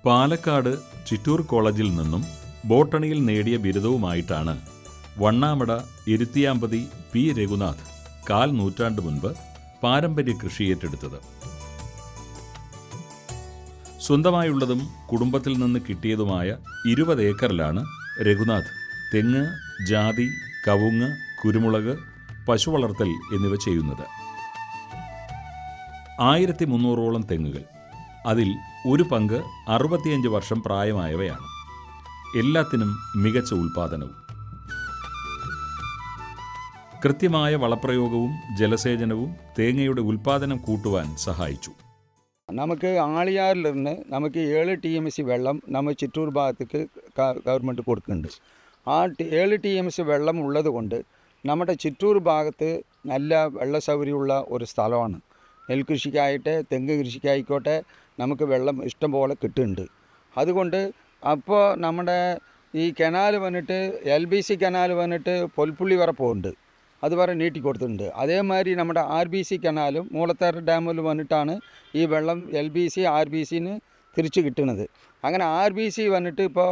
പാലക്കാട് ചിറ്റൂർ കോളേജിൽ നിന്നും ബോട്ടണിയിൽ നേടിയ ബിരുദവുമായിട്ടാണ് വണ്ണാമട ഇരുത്തിയാമ്പതി പി രഘുനാഥ് കാൽ നൂറ്റാണ്ട് മുൻപ് പാരമ്പര്യ കൃഷി ഏറ്റെടുത്തത്. സ്വന്തമായുള്ളതും കുടുംബത്തിൽ നിന്ന് കിട്ടിയതുമായ 20 ഏക്കറിലാണ് രഘുനാഥ് തെങ്ങ്, ജാതി, കവുങ്ങ്, കുരുമുളക്, പശുവളർത്തൽ എന്നിവ ചെയ്യുന്നത്. 1300ഓളം തെങ്ങുകൾ. അതിൽ ഒരു പങ്ക് 65 വർഷം പ്രായമായവയാണ്. എല്ലാത്തിനും മികച്ച ഉൽപാദനവും. കൃത്യമായ വളപ്രയോഗവും ജലസേചനവും തേങ്ങയുടെ ഉൽപാദനം കൂട്ടുവാൻ സഹായിച്ചു. നമുക്ക് ആളിയാറിൽ നിന്ന് നമുക്ക് 7 TMC വെള്ളം നമ്മൾ ചിറ്റൂർ ഭാഗത്തേക്ക് ഗവൺമെൻറ് കൊടുക്കുന്നുണ്ട്. ആ 7 TMC വെള്ളം ഉള്ളത് കൊണ്ട് നമ്മുടെ ചിറ്റൂർ ഭാഗത്ത് നല്ല വെള്ള സൗകര്യമുള്ള ഒരു സ്ഥലമാണ്. നെൽകൃഷിക്കായിട്ട് തെങ്ങ് കൃഷിക്കായിക്കോട്ടെ നമുക്ക് വെള്ളം ഇഷ്ടം പോലെ കിട്ടുന്നുണ്ട്. അതുകൊണ്ട് അപ്പോൾ നമ്മുടെ ഈ കനാൽ വന്നിട്ട് LBC കനാൽ വന്നിട്ട് പൊൽപ്പുള്ളി വരെ പോകുന്നുണ്ട്, അത് വരെ നീട്ടി കൊടുത്തിട്ടുണ്ട്. അതേമാതിരി നമ്മുടെ RBC കനാലും മൂളത്താറ് ഡാമിൽ വന്നിട്ടാണ് ഈ വെള്ളം LBC RBCന് തിരിച്ച് കിട്ടുന്നത്. അങ്ങനെ RBC വന്നിട്ട് ഇപ്പോൾ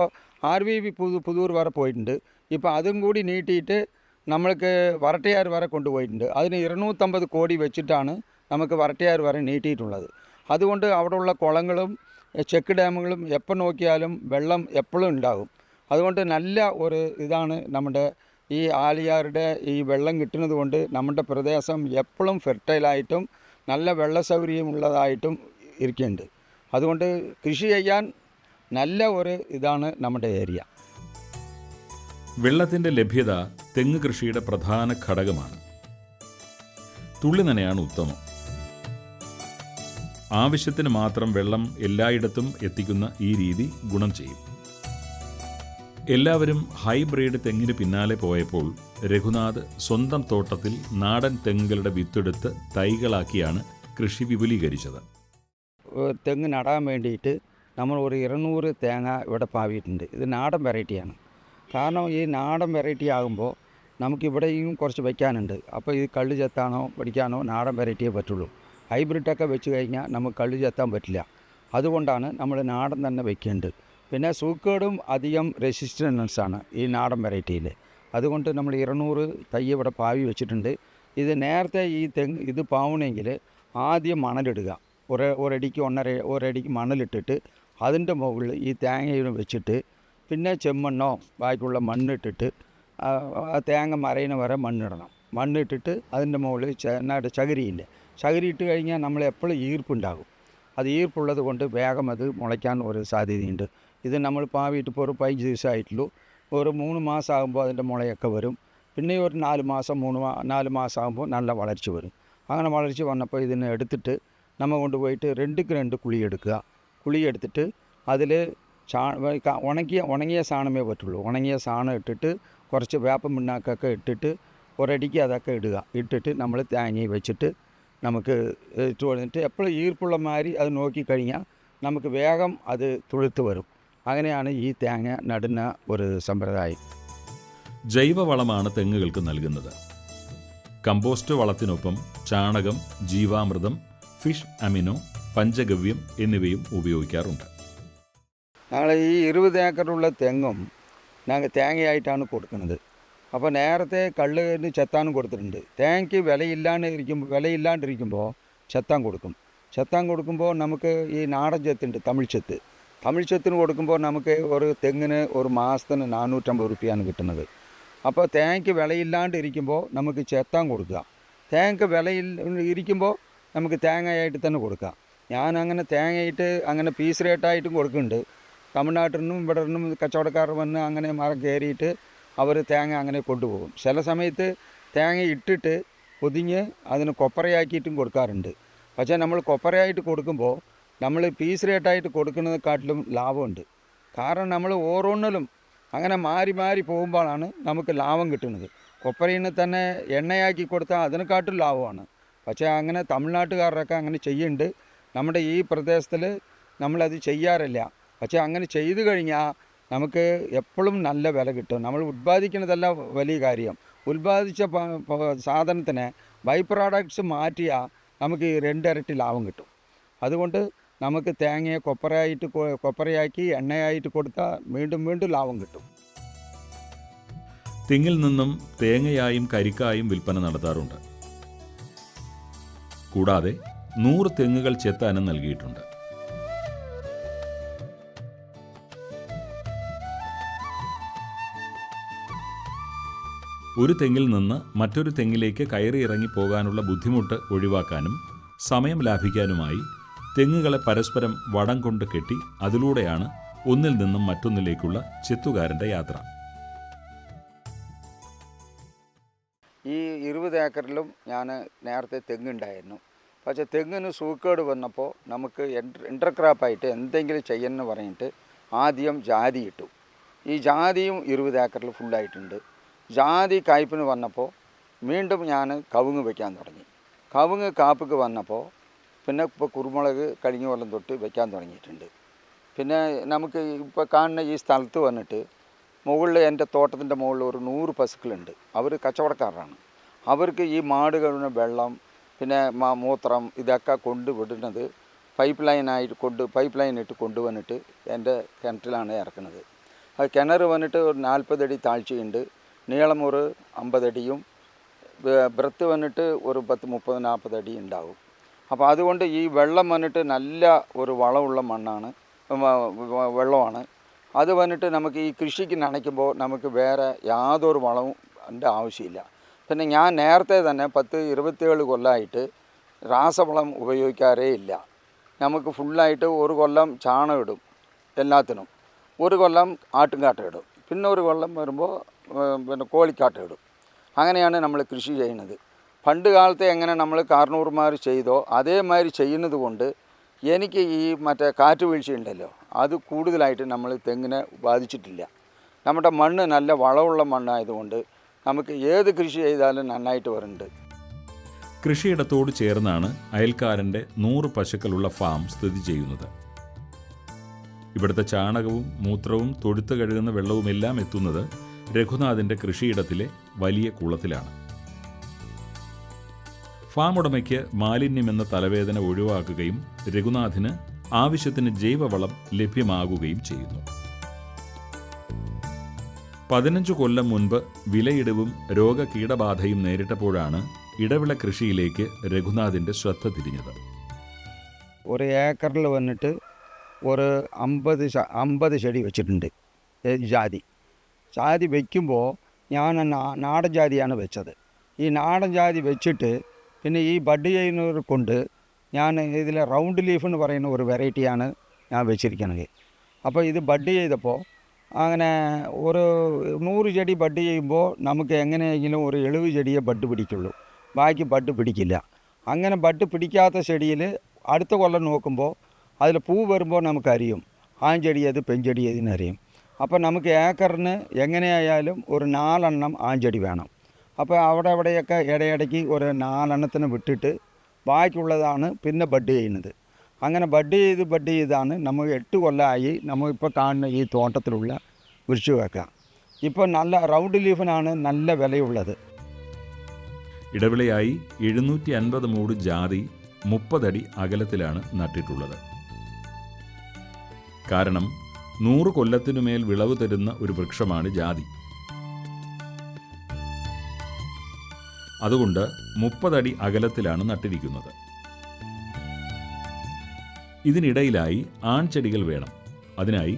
RBB പുതൂർ വരെ പോയിട്ടുണ്ട്. ഇപ്പോൾ അതും കൂടി നീട്ടിയിട്ട് നമ്മൾക്ക് വരട്ടയാർ വരെ കൊണ്ടുപോയിട്ടുണ്ട്. അതിന് 250 കോടി വെച്ചിട്ടാണ് നമുക്ക് വരട്ടയാർ വരെ നീട്ടിയിട്ടുള്ളത്. അതുകൊണ്ട് അവിടെയുള്ള കുളങ്ങളും ചെക്ക് ഡാമുകളും എപ്പോൾ നോക്കിയാലും വെള്ളം എപ്പോഴും ഉണ്ടാകും. അതുകൊണ്ട് നല്ല ഒരു ഇതാണ് നമ്മുടെ ഈ ആലിയാറുടെ ഈ വെള്ളം കിട്ടുന്നത് കൊണ്ട് നമ്മുടെ പ്രദേശം എപ്പോഴും ഫെർട്ടൈലായിട്ടും നല്ല വെള്ള സൗകര്യമുള്ളതായിട്ടും ഇരിക്കുന്നുണ്ട്. അതുകൊണ്ട് കൃഷി ചെയ്യാൻ നല്ല ഒരു ഇതാണ് നമ്മുടെ ഏരിയ. വെള്ളത്തിൻ്റെ ലഭ്യത തെങ്ങ് കൃഷിയുടെ പ്രധാന ഘടകമാണ്. തുള്ളി നനയാണ് ഉത്തമം. ആവശ്യത്തിന് മാത്രം വെള്ളം എല്ലായിടത്തും എത്തിക്കുന്ന ഈ രീതി ഗുണം ചെയ്യും. എല്ലാവരും ഹൈബ്രിഡ് തെങ്ങിന് പിന്നാലെ പോയപ്പോൾ രഘുനാഥ് സ്വന്തം തോട്ടത്തിൽ നാടൻ തെങ്ങുകളുടെ വിത്തെടുത്ത് തൈകളാക്കിയാണ് കൃഷി വിപുലീകരിച്ചത്. തെങ്ങ് നടാൻ വേണ്ടിയിട്ട് നമ്മൾ ഒരു 200 തേങ്ങ ഇവിടെ പാവിയിട്ടുണ്ട്. ഇത് നാടൻ വെറൈറ്റിയാണ്. കാരണം ഈ നാടൻ വെറൈറ്റി ആകുമ്പോൾ നമുക്കിവിടെയും കുറച്ച് വയ്ക്കാനുണ്ട്. അപ്പോൾ ഈ കള്ള് ചെത്താനോ പഠിക്കാനോ നാടൻ വെറൈറ്റിയേ പറ്റുള്ളൂ. ഹൈബ്രിഡൊക്കെ വെച്ച് കഴിഞ്ഞാൽ നമുക്ക് കള്ള് ചെത്താൻ പറ്റില്ല. അതുകൊണ്ടാണ് നമ്മൾ നാടൻ തന്നെ വയ്ക്കേണ്ടത്. പിന്നെ സൂക്കേടും അധികം റെസിസ്റ്റൻസാണ് ഈ നാടൻ വെറൈറ്റിയിൽ. അതുകൊണ്ട് നമ്മൾ 200 തൈ ഇവിടെ പാവി വെച്ചിട്ടുണ്ട്. ഇത് നേരത്തെ ഈ തെങ്ങ് ഇത് പാവണമെങ്കിൽ ആദ്യം മണലിടുക. ഒരടിക്ക് ഒരടിക്ക് മണലിട്ടിട്ട് അതിൻ്റെ മുകളിൽ ഈ തേങ്ങയും വെച്ചിട്ട് പിന്നെ ചെമ്മണ്ണോ ബാക്കിയുള്ള മണ്ണിട്ടിട്ട് തേങ്ങ മറയുന്ന വരെ മണ്ണിടണം. മണ്ണിട്ടിട്ട് അതിൻ്റെ മുകളിൽ ചകിരിയില്ലേ, ചകിരി ഇട്ട് കഴിഞ്ഞാൽ നമ്മൾ എപ്പോഴും ഈർപ്പുണ്ടാകും. അത് ഈർപ്പുള്ളത് കൊണ്ട് വേഗം അത് മുളയ്ക്കാൻ ഒരു സാധ്യതയുണ്ട്. ഇത് നമ്മൾ പാവിയിട്ട് ഇപ്പോൾ ഒരു 15 ദിവസമായിട്ടുള്ളൂ. ഒരു 3 മാസം ആകുമ്പോൾ അതിൻ്റെ മുളയൊക്കെ വരും. പിന്നെ ഒരു 4 മാസം ആകുമ്പോൾ നല്ല വളർച്ച വരും. അങ്ങനെ വളർച്ച വന്നപ്പോൾ ഇതിനെ എടുത്തിട്ട് നമ്മൾ കൊണ്ടുപോയിട്ട് 2 കുഴി എടുക്കുക. കുഴി എടുത്തിട്ട് അതിൽ ഉണങ്ങിയ സാണമേ പറ്റുള്ളൂ. ഉണങ്ങിയ സാണം ഇട്ടിട്ട് കുറച്ച് വേപ്പ പിണ്ണാക്കൊക്കെ ഇട്ടിട്ട് ഒരടിക്ക് അതൊക്കെ ഇട്ടിട്ട് നമ്മൾ തേങ്ങ വെച്ചിട്ട് നമുക്ക് ഇട്ട് കൊടുത്തിട്ട് എപ്പോഴും ഈർപ്പുള്ള മാതിരി അത് നോക്കിക്കഴിഞ്ഞാൽ നമുക്ക് വേഗം അത് തുളുത്ത് വരും. അങ്ങനെയാണ് ഈ തേങ്ങ നടുന്ന ഒരു സമ്പ്രദായം. ജൈവവളമാണ് തെങ്ങുകൾക്ക് നൽകുന്നത്. കമ്പോസ്റ്റ് വളത്തിനൊപ്പം ചാണകം, ജീവാമൃതം, ഫിഷ് അമിനോ, പഞ്ചഗവ്യം എന്നിവയും ഉപയോഗിക്കാറുണ്ട്. ഞങ്ങൾ ഈ 20 ഏക്കറുള്ള തെങ്ങും ഞങ്ങൾ തേങ്ങയായിട്ടാണ് കൊടുക്കുന്നത്. അപ്പോൾ നേരത്തെ കള്ളിന് ചെത്താനും കൊടുത്തിട്ടുണ്ട്. തേങ്ങയ്ക്ക് വിലയില്ലാണ്ടിരിക്കുമ്പോൾ ചെത്താൻ കൊടുക്കും. ചെത്താൻ കൊടുക്കുമ്പോൾ നമുക്ക് ഈ നാടൻ ചെത്തുണ്ട്, തമിഴ് ചെത്തിന് കൊടുക്കുമ്പോൾ നമുക്ക് ഒരു തെങ്ങിന് ഒരു മാസത്തിന് 450 റുപ്യാണ് കിട്ടുന്നത്. അപ്പോൾ തേങ്ങയ്ക്ക് വിലയില്ലാണ്ടിരിക്കുമ്പോൾ നമുക്ക് ചെത്താൻ കൊടുക്കുക. തേങ്ങയ്ക്ക് വിലയിൽ ഇരിക്കുമ്പോൾ നമുക്ക് തേങ്ങയായിട്ട് തന്നെ കൊടുക്കാം. ഞാൻ അങ്ങനെ തേങ്ങയിട്ട് അങ്ങനെ പീസ് റേറ്റായിട്ടും കൊടുക്കുന്നുണ്ട്. തമിഴ്നാട്ടിൽ നിന്നും ഇവിടെ നിന്നും കച്ചവടക്കാർ വന്ന് അങ്ങനെ മരം കയറിയിട്ട് അവർ തേങ്ങ അങ്ങനെ കൊണ്ടുപോകും. ചില സമയത്ത് തേങ്ങ ഇട്ടിട്ട് പൊതിഞ്ഞ് അതിന് കൊപ്പറയാക്കിയിട്ടും കൊടുക്കാറുണ്ട്. പക്ഷേ നമ്മൾ കൊപ്പറയായിട്ട് കൊടുക്കുമ്പോൾ നമ്മൾ പീസ് റേറ്റായിട്ട് കൊടുക്കുന്നതിനെക്കാട്ടിലും ലാഭമുണ്ട്. കാരണം നമ്മൾ ഓരോന്നിലും അങ്ങനെ മാറി പോകുമ്പോഴാണ് നമുക്ക് ലാഭം കിട്ടുന്നത്. കൊപ്പരയിന് തന്നെ എണ്ണയാക്കി കൊടുത്താൽ അതിനെക്കാട്ടും ലാഭമാണ്. പക്ഷേ അങ്ങനെ തമിഴ്നാട്ടുകാരൊക്കെ അങ്ങനെ ചെയ്യുന്നുണ്ട്. നമ്മുടെ ഈ പ്രദേശത്തിൽ നമ്മളത് ചെയ്യാറില്ല. പക്ഷേ അങ്ങനെ ചെയ്തു കഴിഞ്ഞാൽ നമുക്ക് എപ്പോഴും നല്ല വില കിട്ടും. നമ്മൾ ഉൽപ്പാദിക്കുന്നതല്ല വലിയ കാര്യം. ഉൽപ്പാദിച്ച സാധനത്തിന് ബൈ പ്രോഡക്ട്സ് മാറ്റിയാൽ നമുക്ക് 2 ഇരട്ടി ലാഭം കിട്ടും. അതുകൊണ്ട് നമുക്ക് തേങ്ങയെ കൊപ്പറയാക്കി എണ്ണയായിട്ട് കൊടുത്താൽ വീണ്ടും വീണ്ടും ലാഭം കിട്ടും. തെങ്ങിൽ നിന്നും തേങ്ങയായും കരിക്കായും വിൽപ്പന നടത്താറുണ്ട്. കൂടാതെ 100 തെങ്ങുകൾ ചെത്താനും നൽകിയിട്ടുണ്ട്. ഒരു തെങ്ങിൽ നിന്ന് മറ്റൊരു തെങ്ങിലേക്ക് കയറി ഇറങ്ങി പോകാനുള്ള ബുദ്ധിമുട്ട് ഒഴിവാക്കാനും സമയം ലാഭിക്കാനുമായി തെങ്ങുകളെ പരസ്പരം വടം കൊണ്ട് കെട്ടി അതിലൂടെയാണ് ഒന്നിൽ നിന്നും മറ്റൊന്നിലേക്കുള്ള ചെത്തുകാരൻ്റെ യാത്ര. ഈ 20 ഏക്കറിലും ഞാൻ നേരത്തെ തെങ്ങുണ്ടായിരുന്നു. പക്ഷേ തെങ്ങിന് സൂക്കേട് വന്നപ്പോൾ നമുക്ക് ഇൻ്റർക്രാപ്പായിട്ട് എന്തെങ്കിലും ചെയ്യണമെന്ന് പറഞ്ഞിട്ട് ആദ്യം ജാതി ഇട്ടു. ഈ ജാതിയും 20 ഏക്കറിൽ ഫുള്ളായിട്ടുണ്ട്. ജാതി കായ്പിന് വന്നപ്പോൾ വീണ്ടും ഞാൻ കവുങ്ങ് വയ്ക്കാൻ തുടങ്ങി. കവുങ്ങ് കാപ്പിക്ക് വന്നപ്പോൾ പിന്നെ ഇപ്പോൾ കുരുമുളക് കഴിഞ്ഞ കൊല്ലം തൊട്ട് വയ്ക്കാൻ തുടങ്ങിയിട്ടുണ്ട്. പിന്നെ നമുക്ക് ഇപ്പോൾ കാണുന്ന ഈ സ്ഥലത്ത് വന്നിട്ട് മുകളിൽ എൻ്റെ തോട്ടത്തിൻ്റെ മുകളിൽ ഒരു 100 പശുക്കളുണ്ട്. അവർ കച്ചവടക്കാരാണ്. അവർക്ക് ഈ മാടുകളുടെ വെള്ളം പിന്നെ മൂത്രം ഇതൊക്കെ കൊണ്ടുവിടുന്നത് പൈപ്പ് ലൈൻ ഇട്ട് കൊണ്ടുവന്നിട്ട് എൻ്റെ കിണറ്റിലാണ് ഇറക്കുന്നത്. അത് കിണർ വന്നിട്ട് ഒരു 40 അടി താഴ്ചയുണ്ട്. നീളം ഒരു 50 അടിയും ബ്രത്ത് വന്നിട്ട് ഒരു 30-40 അടി ഉണ്ടാവും. അപ്പോൾ അതുകൊണ്ട് ഈ വെള്ളം വന്നിട്ട് നല്ല ഒരു വളമുള്ള മണ്ണാണ്, വെള്ളമാണ്. അത് വന്നിട്ട് നമുക്ക് ഈ കൃഷിക്ക് നനയ്ക്കുമ്പോൾ നമുക്ക് വേറെ യാതൊരു വളവും ആവശ്യമില്ല. പിന്നെ ഞാൻ നേരത്തെ തന്നെ 27 കൊല്ലമായിട്ട് രാസവളം ഉപയോഗിക്കാറേ ഇല്ല. നമുക്ക് ഫുള്ളായിട്ട് ഒരു കൊല്ലം ചാണകം ഇടും എല്ലാത്തിനും, ഒരു കൊല്ലം ആട്ടുംകാട്ട ഇടും, പിന്നെ ഒരു കൊല്ലം വരുമ്പോൾ പിന്നെ കോഴിക്കാട്ട ഇടും. അങ്ങനെയാണ് നമ്മൾ കൃഷി ചെയ്യുന്നത്. പണ്ട് കാലത്തെ എങ്ങനെ നമ്മൾ കാർണൂർമാർ ചെയ്തോ അതേമാതിരി ചെയ്യുന്നത് കൊണ്ട് എനിക്ക് ഈ മറ്റേ കാറ്റ് വീഴ്ചയുണ്ടല്ലോ അത് കൂടുതലായിട്ട് നമ്മൾ തെങ്ങിനെ ബാധിച്ചിട്ടില്ല. നമ്മുടെ മണ്ണ് നല്ല വളമുള്ള മണ്ണായതുകൊണ്ട് നമുക്ക് ഏത് കൃഷി ചെയ്താലും നന്നായിട്ട് വരുന്നുണ്ട്. കൃഷിയിടത്തോട് ചേർന്നാണ് അയൽക്കാരൻ്റെ 100 പശുക്കളുള്ള ഫാം സ്ഥിതി ചെയ്യുന്നത്. ഇവിടുത്തെ ചാണകവും മൂത്രവും തൊഴുത്ത് കഴുകുന്ന വെള്ളവുമെല്ലാം എത്തുന്നത് രഘുനാഥിൻ്റെ കൃഷിയിടത്തിലെ വലിയ കുളത്തിലാണ്. ഫാം ഉടമയ്ക്ക് മാലിന്യമെന്ന തലവേദന ഒഴിവാക്കുകയും രഘുനാഥിന് ആവശ്യത്തിന് ജൈവവളം ലഭ്യമാകുകയും ചെയ്യുന്നു. 15 കൊല്ലം മുൻപ് വിലയിടിവും രോഗകീടബാധയും നേരിട്ടപ്പോഴാണ് ഇടവിള കൃഷിയിലേക്ക് രഘുനാഥിൻ്റെ ശ്രദ്ധ തിരിഞ്ഞത്. ഒരു ഏക്കറിൽ വന്നിട്ട് ഒരു 50 ചെടി വെച്ചിട്ടുണ്ട്. ജാതി വയ്ക്കുമ്പോൾ ഞാൻ നാടൻ ജാതിയാണ് വെച്ചത്. ഈ നാടൻ ജാതി വെച്ചിട്ട് പിന്നെ ഈ ബഡ് ചെയ്യുന്നവർ കൊണ്ട് ഞാൻ ഇതിൽ റൗണ്ട് ലീഫ് എന്ന് പറയുന്ന ഒരു വെറൈറ്റിയാണ് ഞാൻ വെച്ചിരിക്കുന്നത്. അപ്പോൾ ഇത് ബഡ് ചെയ്തപ്പോൾ അങ്ങനെ ഒരു 100 ചെടി ബഡ് ചെയ്യുമ്പോൾ നമുക്ക് എങ്ങനെയെങ്കിലും ഒരു 70 ചെടിയെ ബഡ് പിടിക്കുള്ളൂ, ബാക്കി ബഡ് പിടിക്കില്ല. അങ്ങനെ ബഡ് പിടിക്കാത്ത ചെടിയിൽ അടുത്ത കൊല്ലം നോക്കുമ്പോൾ അതിൽ പൂ വരുമ്പോൾ നമുക്കറിയും ആഞ്ചെടി ഏത് പെഞ്ചെടി ഏതിനറിയും. അപ്പോൾ നമുക്ക് ഏക്കറിന് എങ്ങനെയായാലും ഒരു 4 എണ്ണം ആഞ്ചെടി വേണം. അപ്പോൾ അവിടെയൊക്കെ ഇടയ്ക്ക് ഒരു 4 എണ്ണത്തിന് വിട്ടിട്ട് ബാക്കിയുള്ളതാണ് പിന്നെ ബഡ് ചെയ്യുന്നത്. അങ്ങനെ ബഡ് ചെയ്താണ് നമ്മൾ 8 കൊല്ലമായി നമ്മളിപ്പോൾ കാണുന്ന ഈ തോട്ടത്തിലുള്ള വൃക്ഷമൊക്കെ. ഇപ്പോൾ നല്ല റൗണ്ട് ലീഫിനാണ് നല്ല വിലയുള്ളത്. ഇടവിളയായി 750 മൂട് ജാതി 30 അടി അകലത്തിലാണ് നട്ടിട്ടുള്ളത്. കാരണം 100 കൊല്ലത്തിനുമേൽ വിളവ് തരുന്ന ഒരു വൃക്ഷമാണ് ജാതി. അതുകൊണ്ട് 30 അടി അകലത്തിലാണ് നട്ടിരിക്കുന്നത്. ഇതിനിടയിലായി ആൺചെടികൾ വേണം. അതിനായി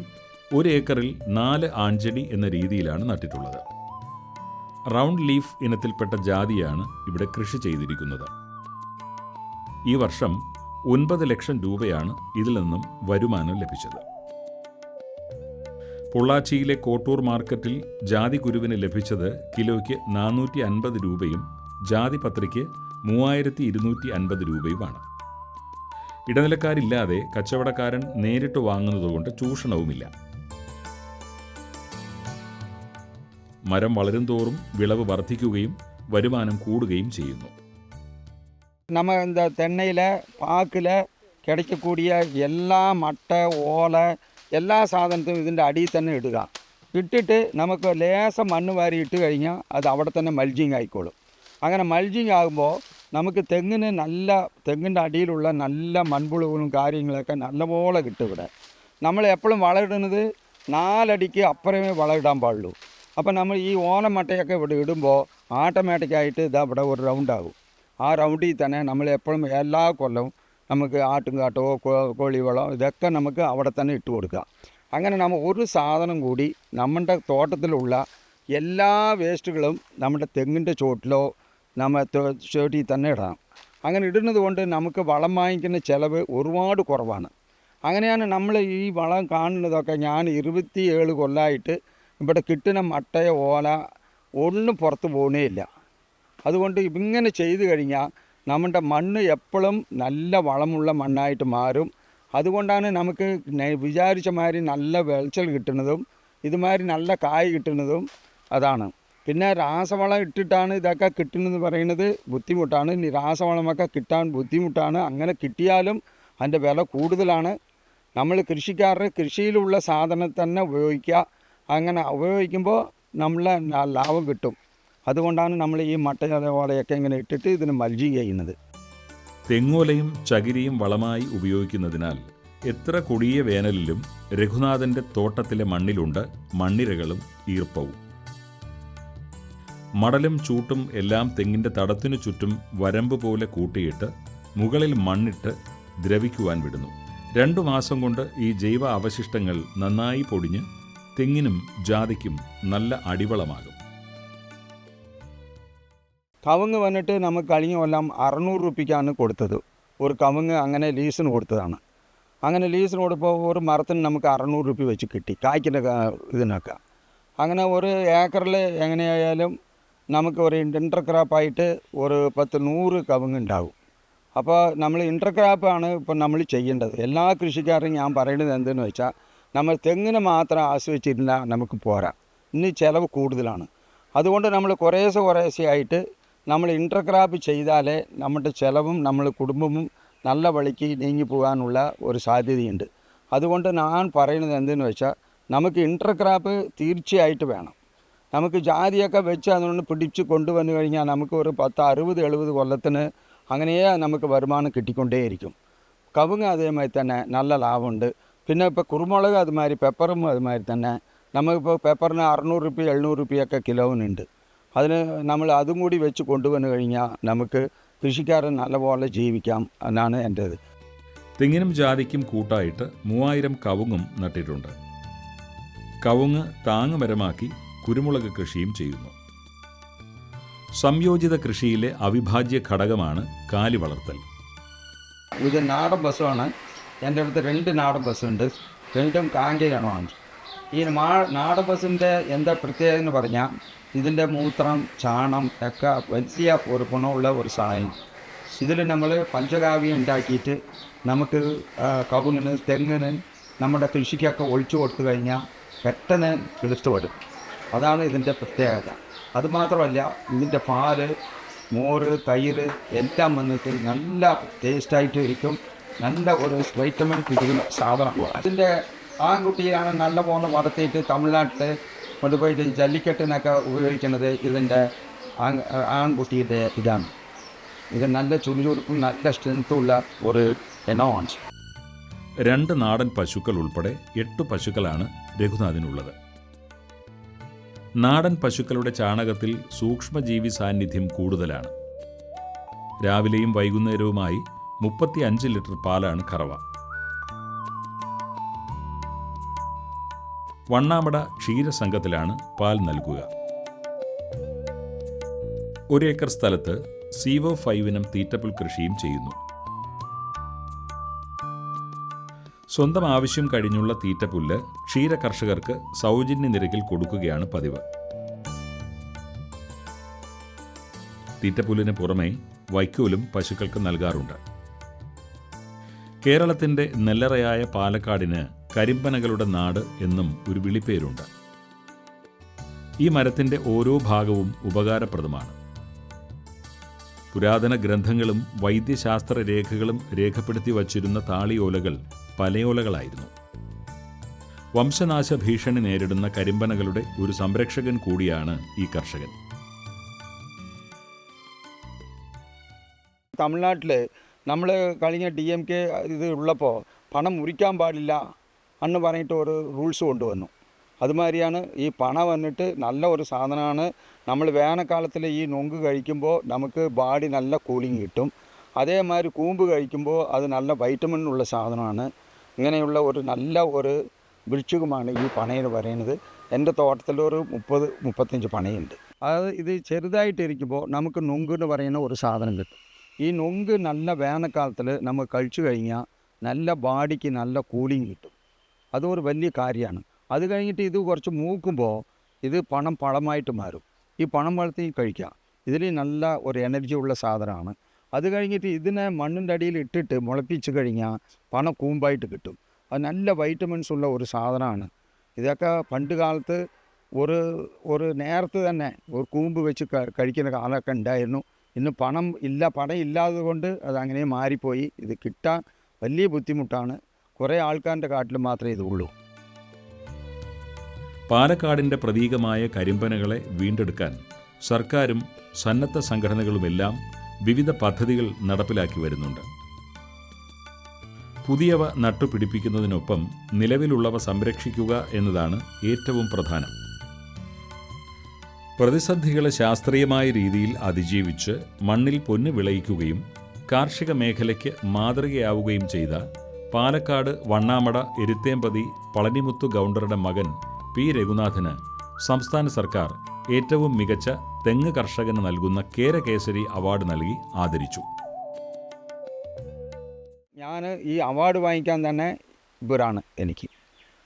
1 ഏക്കറിൽ 4 ആൺചെടി എന്ന രീതിയിലാണ് നട്ടിട്ടുള്ളത്. റൗണ്ട് ലീഫ് ഇനത്തിൽപ്പെട്ട ജാതിയാണ് ഇവിടെ കൃഷി ചെയ്തിരിക്കുന്നത്. ഈ വർഷം 9 ലക്ഷം രൂപയാണ് ഇതിൽ നിന്നും വരുമാനം ലഭിച്ചത്. പൊള്ളാച്ചിയിലെ കോട്ടൂർ മാർക്കറ്റിൽ ജാതി കുരുവിന് ലഭിച്ചത് കിലോയ്ക്ക് 450 രൂപയും ജാതിപത്രിക്ക് 3250 രൂപയുമാണ്. ഇടനിലക്കാരില്ലാതെ കച്ചവടക്കാരൻ നേരിട്ട് വാങ്ങുന്നതുകൊണ്ട് ചൂഷണവുമില്ല. മരം വളരും തോറും വിളവ് വർദ്ധിക്കുകയും വരുമാനം കൂടുകയും ചെയ്യുന്നു. நம்ம தென்னையில் பாக்கில் கிடைக்கக்கூடிய എല്ലാ മട്ട ഓല എല്ലാ സാധനത്തും ഇതിൻ്റെ അടിയിൽ തന്നെ ഇടുക. ഇട്ടിട്ട് നമുക്ക് ലേശം മണ്ണ് വാരി ഇട്ട് കഴിഞ്ഞാൽ അത് അവിടെ തന്നെ മൾജിങ് ആയിക്കോളും. അങ്ങനെ മൾജിങ് ആകുമ്പോൾ നമുക്ക് തെങ്ങിൻ്റെ അടിയിലുള്ള നല്ല മൺപുളുകളും കാര്യങ്ങളൊക്കെ നല്ലപോലെ കിട്ടും ഇവിടെ. നമ്മൾ എപ്പോഴും വളമിടുന്നത് 4 അടിക്ക് അപ്പുറമേ വളമിടാൻ പാടുള്ളൂ. അപ്പം നമ്മൾ ഈ ഓലമട്ടയൊക്കെ ഇവിടെ ഇടുമ്പോൾ ഓട്ടോമാറ്റിക്കായിട്ട് ഇതാ ഇവിടെ ഒരു റൗണ്ടാകും. ആ റൗണ്ടിൽ തന്നെ നമ്മൾ എപ്പോഴും എല്ലാ കൊല്ലവും നമുക്ക് ആട്ടുംകാട്ടോ കോഴിവളം ഇതൊക്കെ നമുക്ക് അവിടെ തന്നെ ഇട്ട് കൊടുക്കാം. അങ്ങനെ നമ്മൾ ഒരു സാധനം കൂടി നമ്മുടെ തോട്ടത്തിലുള്ള എല്ലാ വേസ്റ്റുകളും നമ്മുടെ തെങ്ങിൻ്റെ ചോട്ടിലോ ചോട്ടിൽ തന്നെ ഇടണം. അങ്ങനെ ഇടുന്നത് കൊണ്ട് നമുക്ക് വളം വാങ്ങിക്കുന്ന ചിലവ് ഒരുപാട് കുറവാണ്. അങ്ങനെയാണ് നമ്മൾ ഈ വളം കാണുന്നതൊക്കെ. ഞാൻ 27 കൊല്ലമായിട്ട് ഇവിടെ കിട്ടുന്ന മട്ടയ ഓല ഒന്നും പുറത്ത് പോകുന്നേ ഇല്ല. അതുകൊണ്ട് ഇങ്ങനെ ചെയ്തു കഴിഞ്ഞാൽ നമ്മുടെ മണ്ണ് എപ്പോഴും നല്ല വളമുള്ള മണ്ണായിട്ട് മാറും. അതുകൊണ്ടാണ് നമുക്ക് വിചാരിച്ച മാതിരി നല്ല വിളച്ചൽ കിട്ടുന്നതും ഇതുമാതിരി നല്ല കായ് കിട്ടുന്നതും അതാണ്. പിന്നെ രാസവളം ഇട്ടിട്ടാണ് ഇതൊക്കെ കിട്ടുന്നതെന്ന് പറയുന്നത് ബുദ്ധിമുട്ടാണ്. ഇനി രാസവളമൊക്കെ കിട്ടാൻ ബുദ്ധിമുട്ടാണ്. അങ്ങനെ കിട്ടിയാലും അതിൻ്റെ വില കൂടുതലാണ്. നമ്മൾ കൃഷിക്കാരുടെ കൃഷിയിലുള്ള സാധനം തന്നെ ഉപയോഗിക്കുക. അങ്ങനെ ഉപയോഗിക്കുമ്പോൾ നമ്മളെ ലാഭം കിട്ടും. അതുകൊണ്ടാണ് നമ്മൾ ഈ മട്ടയോലയൊക്കെ ഇങ്ങനെ ഇട്ടിട്ട് ഇതിന് മൽജി ചെയ്യുന്നത്. തെങ്ങോലയും ചകിരിയും വളമായി ഉപയോഗിക്കുന്നതിനാൽ എത്ര കൊടിയ വേനലിലും രഘുനാഥൻ്റെ തോട്ടത്തിലെ മണ്ണിലുണ്ട് മണ്ണിരകളും ഈർപ്പവും. മടലും ചൂട്ടും എല്ലാം തെങ്ങിൻ്റെ തടത്തിനു ചുറ്റും വരമ്പ് പോലെ കൂട്ടിയിട്ട് മുകളിൽ മണ്ണിട്ട് ദ്രവിക്കുവാൻ വിടുന്നു. 2 മാസം കൊണ്ട് ഈ ജൈവ അവശിഷ്ടങ്ങൾ നന്നായി പൊടിഞ്ഞ് തെങ്ങിനും ജാതിക്കും നല്ല അടിവളമാകും. കവുങ്ങ് വന്നിട്ട് നമുക്ക് കഴിഞ്ഞ കൊല്ലം 600 രൂപയ്ക്കാണ് കൊടുത്തത്. ഒരു കവുങ്ങ് അങ്ങനെ ലീസിന് കൊടുത്തതാണ്. അങ്ങനെ ലീസിന് കൊടുപ്പോൾ ഒരു മരത്തിന് നമുക്ക് 600 രൂപ വെച്ച് കിട്ടി കായ്ക്കുന്ന ഇതിനൊക്കെ. അങ്ങനെ ഒരു ഏക്കറിൽ എങ്ങനെയായാലും നമുക്ക് ഒരു ഇൻ്റർക്രാപ്പായിട്ട് ഒരു 10-100 കവുങ്ങ് ഉണ്ടാകും. അപ്പോൾ നമ്മൾ ഇൻ്റർക്രാപ്പാണ് ഇപ്പം നമ്മൾ ചെയ്യേണ്ടത്. എല്ലാ കൃഷിക്കാരും ഞാൻ പറയുന്നത് എന്തെന്ന് വെച്ചാൽ നമ്മൾ തെങ്ങിനെ മാത്രം ആശ്രയിച്ചിരുന്ന നമുക്ക് പോരാ. ഇനി ചിലവ് കൂടുതലാണ്. അതുകൊണ്ട് നമ്മൾ കുറേശ്ശെയായിട്ട് നമ്മൾ ഇൻ്റർക്രാപ്പ് ചെയ്താലേ നമ്മുടെ ചിലവും നമ്മൾ കുടുംബവും നല്ല വഴിക്ക് നീങ്ങി പോകാനുള്ള ഒരു സാധ്യതയുണ്ട്. അതുകൊണ്ട് ഞാൻ പറയുന്നത് എന്തെന്ന് വെച്ചാൽ നമുക്ക് ഇൻ്റർക്രാപ്പ് തീർച്ചയായിട്ട് വേണം. നമുക്ക് ജാതിയൊക്കെ വെച്ച് അതുകൊണ്ട് പിടിച്ച് കൊണ്ടുവന്നു കഴിഞ്ഞാൽ നമുക്ക് ഒരു 10-60-70 കൊല്ലത്തിന് അങ്ങനെയേ നമുക്ക് വരുമാനം കിട്ടിക്കൊണ്ടേയിരിക്കും. കവുങ്ങ് അതേമാതിരി തന്നെ നല്ല ലാഭമുണ്ട്. പിന്നെ ഇപ്പോൾ കുരുമുളക് അതുമാതിരി പെപ്പറും അതുമാതിരി തന്നെ നമുക്കിപ്പോൾ പെപ്പറിന് 600 രൂപ 700 രൂപയൊക്കെ കിലോവിനുണ്ട്. അതിന് നമ്മൾ അതും കൂടി വെച്ച് കൊണ്ടുവന്നു കഴിഞ്ഞാൽ നമുക്ക് കൃഷിക്കാരൻ നല്ലപോലെ ജീവിക്കാം എന്നാണ് എൻ്റേത്. തെങ്ങിനും ജാതിക്കും കൂട്ടായിട്ട് 3000 കവുങ്ങും നട്ടിട്ടുണ്ട്. കവുങ്ങ് താങ്ങുമരമാക്കി കുരുമുളക് കൃഷിയും ചെയ്യുന്നു. സംയോജിത കൃഷിയിലെ അവിഭാജ്യ ഘടകമാണ് കാലി വളർത്തൽ. ഇത് നാടൻ പശുവാണ്. എൻ്റെ അടുത്ത് 2 നാടൻ പശുണ്ട്. 2ഉം കാങ്കയാണ്. ഈ നാടൻ പശുവിൻ്റെ എന്താ പ്രത്യേകത എന്ന് പറഞ്ഞാൽ ഇതിൻ്റെ മൂത്രം ചാണം ഒക്കെ വലിയ ഒരു ഗുണമുള്ള ഒരു സാധനം. ഇതിൽ നമ്മൾ പഞ്ചകാവ്യം ഉണ്ടാക്കിയിട്ട് നമുക്ക് കവുങ്ങിന് തെങ്ങിന് നമ്മുടെ കൃഷിക്കൊക്കെ ഒഴിച്ചു കൊടുത്തു കഴിഞ്ഞാൽ പെട്ടെന്ന് കിളിർത്തു വരും. അതാണ് ഇതിൻ്റെ പ്രത്യേകത. അതുമാത്രമല്ല ഇതിൻ്റെ പാല്, മോര്, തൈര് എല്ലാം വന്നിട്ട് നല്ല ടേസ്റ്റായിട്ട് ഇരിക്കും. നല്ല ഒരു വൈറ്റമിൻ കിട്ടുന്ന സാധനമാണ്. അതിൻ്റെ ആൺകുട്ടിയാണ് നല്ല പോലെ വളർത്തിയിട്ട് തമിഴ്നാട്ടിൽ കൊണ്ടുപോയിട്ട് ജല്ലിക്കെട്ടിനൊക്കെ ഉപയോഗിക്കുന്നത് ഇതിൻ്റെ ആൺകുട്ടിയുടെ ഇതാണ്. ഇത് നല്ല ചുരുചുരുക്കും നല്ല സ്ട്രെങ്ത്തുള്ള ഒരു ഇനമാണ്. 2 നാടൻ പശുക്കൾ ഉൾപ്പെടെ 8 പശുക്കളാണ് രഘുനാഥിനുള്ളത്. നാടൻ പശുക്കളുടെ ചാണകത്തിൽ സൂക്ഷ്മജീവി സാന്നിധ്യം കൂടുതലാണ്. രാവിലെയും വൈകുന്നേരവുമായി 35 ലിറ്റർ പാലാണ് കറവ. വണ്ണാമട ക്ഷീരസംഘത്തിലാണ് പാൽ നൽകുക. 1 ഏക്കർ സ്ഥലത്ത് CO5 ഇനം തീറ്റപ്പുൽ കൃഷിയും ചെയ്യുന്നു. സ്വന്തം ആവശ്യം കഴിഞ്ഞുള്ള തീറ്റപ്പുല്ല് ക്ഷീര കർഷകർക്ക് സൗജന്യ നിരക്കിൽ കൊടുക്കുകയാണ് പതിവ്. തീറ്റപ്പുല്ലിന് പുറമെ വൈക്കോലും പശുക്കൾക്ക് നൽകാറുണ്ട്. കേരളത്തിൻ്റെ നെല്ലറയായ പാലക്കാടിന് കരിമ്പനകളുടെ നാട് എന്നും ഒരു വിളിപ്പേരുണ്ട്. ഈ മരത്തിൻ്റെ ഓരോ ഭാഗവും ഉപകാരപ്രദമാണ്. പുരാതന ഗ്രന്ഥങ്ങളും വൈദ്യശാസ്ത്ര രേഖകളും രേഖപ്പെടുത്തി വച്ചിരുന്ന താളിയോലകൾ പലയോലകളായിരുന്നു. വംശനാശ ഭീഷണി നേരിടുന്ന കരിമ്പനകളുടെ ഒരു സംരക്ഷകൻ കൂടിയാണ് ഈ കർഷകൻ. തമിഴ്നാട്ടിൽ നമ്മൾ കഴിഞ്ഞ DMK ഇത് ഉള്ളപ്പോൾ പണം മുറിക്കാൻ പാടില്ല എന്ന് പറഞ്ഞിട്ട് ഒരു റൂൾസ് കൊണ്ടുവന്നു. അതുമാതിരിയാണ് ഈ പണ വന്നിട്ട് നല്ല ഒരു സാധനമാണ്. നമ്മൾ വേനൽക്കാലത്തിൽ ഈ നൊങ്ക് കഴിക്കുമ്പോൾ നമുക്ക് ബോഡി നല്ല കൂളിംഗ് കിട്ടും. അതേമാതിരി കൂമ്പ് കഴിക്കുമ്പോൾ അത് നല്ല വൈറ്റമിൻ ഉള്ള സാധനമാണ്. ഇങ്ങനെയുള്ള ഒരു നല്ല ഒരു വൃക്ഷമാണ് ഈ പനയെന്ന് പറയുന്നത്. എൻ്റെ തോട്ടത്തിലൊരു 30-35 പനയുണ്ട്. അതായത് ഇത് ചെറുതായിട്ടിരിക്കുമ്പോൾ നമുക്ക് നൊങ്ക് എന്ന് പറയുന്ന ഒരു സാധനം കിട്ടും. ഈ നൊങ്ക് നല്ല വേനൽക്കാലത്തിൽ നമ്മൾ കഴിച്ചു കഴിഞ്ഞാൽ നല്ല ബോഡിക്ക് നല്ല കൂളിംഗ് കിട്ടും. അതൊരു വലിയ കാര്യമാണ്. അത് കഴിഞ്ഞിട്ട് ഇത് കുറച്ച് മൂക്കുമ്പോൾ ഇത് പഴമായിട്ട് മാറും. ഈ പണം വളർത്തി കഴിക്കാം. ഇതിൽ നല്ല ഒരു എനർജി ഉള്ള സാധനമാണ്. അത് കഴിഞ്ഞിട്ട് ഇതിനെ മണ്ണിൻ്റെ അടിയിൽ ഇട്ടിട്ട് മുളപ്പിച്ച് കഴിഞ്ഞാൽ പണം കൂമ്പായിട്ട് കിട്ടും. അത് നല്ല വൈറ്റമിൻസ് ഉള്ള ഒരു സാധനമാണ്. ഇതൊക്കെ പണ്ട് കാലത്ത് ഒരു നേരത്ത് തന്നെ ഒരു കൂമ്പ് വെച്ച് കഴിക്കുന്ന കാലമൊക്കെ ഉണ്ടായിരുന്നു. ഇന്ന് പണം ഇല്ലാത്തത് കൊണ്ട് അതങ്ങനെ മാറിപ്പോയി. ഇത് കിട്ടാൻ വലിയ ബുദ്ധിമുട്ടാണ്. കുറേ ആൾക്കാരുടെ കാട്ടിൽ മാത്രമേ ഇതുള്ളൂ. പാലക്കാടിൻ്റെ പ്രതീകമായ കരിമ്പനകളെ വീണ്ടെടുക്കാൻ സർക്കാരും സന്നദ്ധ സംഘടനകളുമെല്ലാം വിവിധ പദ്ധതികൾ നടപ്പിലാക്കി വരുന്നുണ്ട്. പുതിയവ നട്ടുപിടിപ്പിക്കുന്നതിനൊപ്പം നിലവിലുള്ളവ സംരക്ഷിക്കുക എന്നതാണ് ഏറ്റവും പ്രധാനം. പ്രതിസന്ധികളെ ശാസ്ത്രീയമായ രീതിയിൽ അതിജീവിച്ച് മണ്ണിൽ പൊന്ന് വിളയിക്കുകയും കാർഷിക മേഖലയ്ക്ക് മാതൃകയാവുകയും ചെയ്ത പാലക്കാട് വണ്ണാമട എരുത്തേമ്പതി പളനിമുത്തു ഗൗണ്ടറുടെ മകൻ P. രഘുനാഥന് സംസ്ഥാന സർക്കാർ ഏറ്റവും മികച്ച തെങ്ങ് കർഷകന് നൽകുന്ന കേരകേസരി അവാർഡ് നൽകി ആദരിച്ചു. ഞാൻ ഈ അവാർഡ് വാങ്ങിക്കാൻ തന്നെ ഇവരാണ് എനിക്ക്.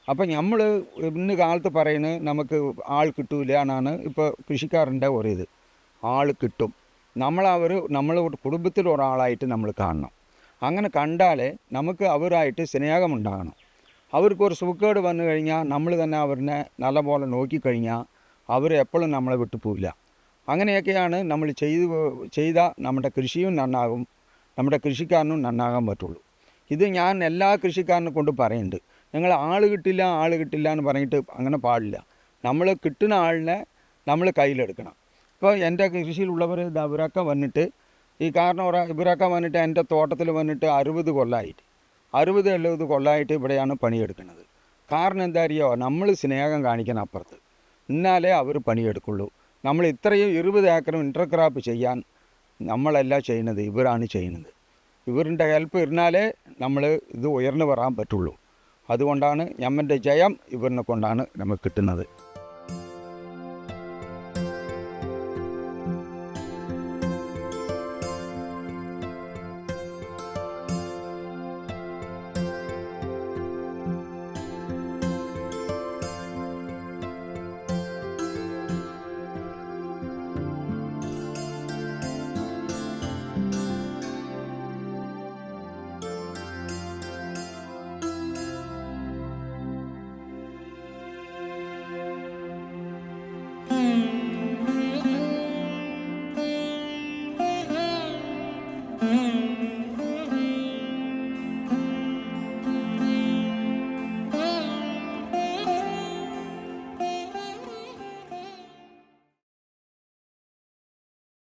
അപ്പം നമ്മൾ ഇന്ന് കാലത്ത് പറയുന്നത് നമുക്ക് ആൾ കിട്ടൂല എന്നാണ് ഇപ്പോൾ കൃഷിക്കാരൻ്റെ ഒരു ഇത്. ആൾ കിട്ടും. നമ്മൾ കുടുംബത്തിൽ ഒരാളായിട്ട് നമ്മൾ കാണണം. അങ്ങനെ കണ്ടാലേ നമുക്ക് അവരായിട്ട് സ്നേഹമുണ്ടാകണം. അവർക്കൊരു സുഖക്കേട് വന്നു കഴിഞ്ഞാൽ നമ്മൾ തന്നെ അവരെ നല്ലപോലെ നോക്കിക്കഴിഞ്ഞാൽ അവർ എപ്പോഴും നമ്മളെ വിട്ടു പോവില്ല. അങ്ങനെയൊക്കെയാണ് നമ്മൾ ചെയ്താൽ നമ്മുടെ കൃഷിയും നന്നാകും, നമ്മുടെ കൃഷിക്കാരനും നന്നാകാൻ പറ്റുള്ളൂ. ഇത് ഞാൻ എല്ലാ കൃഷിക്കാരനെ കൊണ്ട് പറയുന്നുണ്ട്. നിങ്ങൾ ആൾ കിട്ടില്ല എന്ന് പറഞ്ഞിട്ട് അങ്ങനെ പാടില്ല. നമ്മൾ കിട്ടുന്ന ആളിനെ നമ്മൾ കയ്യിലെടുക്കണം. ഇപ്പോൾ എൻ്റെ കൃഷിയിലുള്ളവർ ഇവരൊക്കെ വന്നിട്ട് ഇവരൊക്കെ വന്നിട്ട് എൻ്റെ തോട്ടത്തിൽ വന്നിട്ട് 60 കൊല്ലമായിട്ട് 60-70 കൊല്ലമായിട്ട് ഇവിടെയാണ് പണിയെടുക്കുന്നത്. കാരണം എന്താ അറിയോ, നമ്മൾ സ്നേഹം കാണിക്കണം അപ്പുറത്ത്, എന്നാലേ അവർ പണിയെടുക്കുള്ളൂ. നമ്മൾ ഇത്രയും 20 ഏക്കറും ഇൻ്റർക്രാപ്പ് ചെയ്യാൻ നമ്മളല്ല ചെയ്യുന്നത്, ഇവരാണ് ചെയ്യുന്നത്. ഇവരുടെ ഹെൽപ്പ് ഇരുന്നാലേ നമ്മൾ ഇത് ഉയർന്നു വരാൻ പറ്റുള്ളൂ. അതുകൊണ്ടാണ് ഞമ്മൻ്റെ ജയം ഇവരിനെ കൊണ്ടാണ് നമുക്ക് കിട്ടുന്നത്.